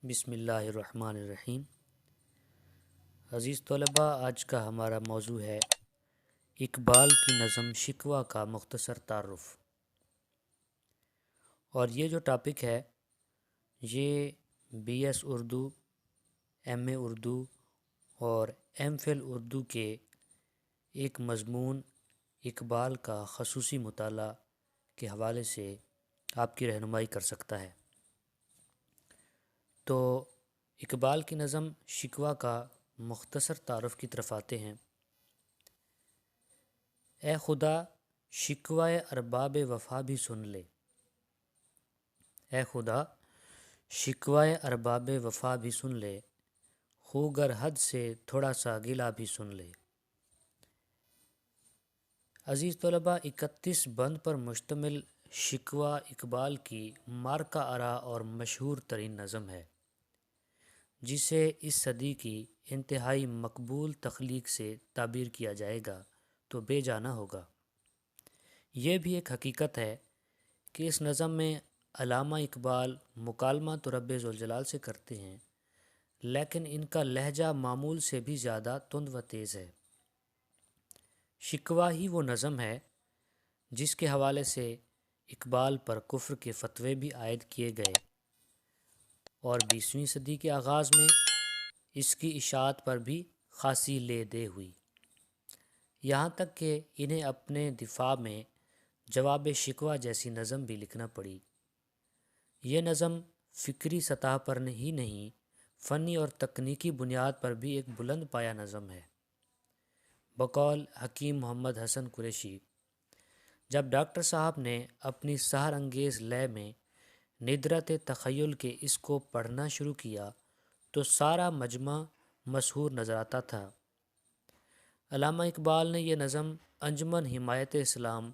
بسم اللہ الرحمن الرحیم۔ عزیز طلباء، آج کا ہمارا موضوع ہے اقبال کی نظم شکوہ کا مختصر تعارف۔ اور یہ جو ٹاپک ہے یہ بی ایس اردو، ایم اے اردو اور ایم فل اردو کے ایک مضمون اقبال کا خصوصی مطالعہ کے حوالے سے آپ کی رہنمائی کر سکتا ہے۔ تو اقبال کی نظم شکوہ کا مختصر تعارف کی طرف آتے ہیں۔ اے خدا شکوہ ارباب وفا بھی سن لے، اے خدا شکوہ ارباب وفا بھی سن لے، خوگر حد سے تھوڑا سا گلہ بھی سن لے۔ عزیز طلباء، 31 بند پر مشتمل شکوہ اقبال کی مارکہ آرا اور مشہور ترین نظم ہے، جسے اس صدی کی انتہائی مقبول تخلیق سے تعبیر کیا جائے گا تو بے جانا ہوگا۔ یہ بھی ایک حقیقت ہے کہ اس نظم میں علامہ اقبال مکالمہ تو رب ذوالجلال سے کرتے ہیں، لیکن ان کا لہجہ معمول سے بھی زیادہ تند و تیز ہے۔ شکوہ ہی وہ نظم ہے جس کے حوالے سے اقبال پر کفر کے فتوے بھی عائد کیے گئے اور 20ویں صدی کے آغاز میں اس کی اشاعت پر بھی خاصی لے دے ہوئی، یہاں تک کہ انہیں اپنے دفاع میں جواب شکوہ جیسی نظم بھی لکھنا پڑی۔ یہ نظم فکری سطح پر ہی نہیں، فنی اور تکنیکی بنیاد پر بھی ایک بلند پایہ نظم ہے۔ بقول حکیم محمد حسن قریشی، جب ڈاکٹر صاحب نے اپنی سحر انگیز لے میں ندرت تخیل کے اس کو پڑھنا شروع کیا تو سارا مجمع مسحور نظر آتا تھا۔ علامہ اقبال نے یہ نظم انجمن حمایت اسلام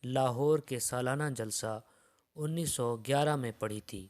لاہور کے سالانہ جلسہ 1911 میں پڑھی تھی۔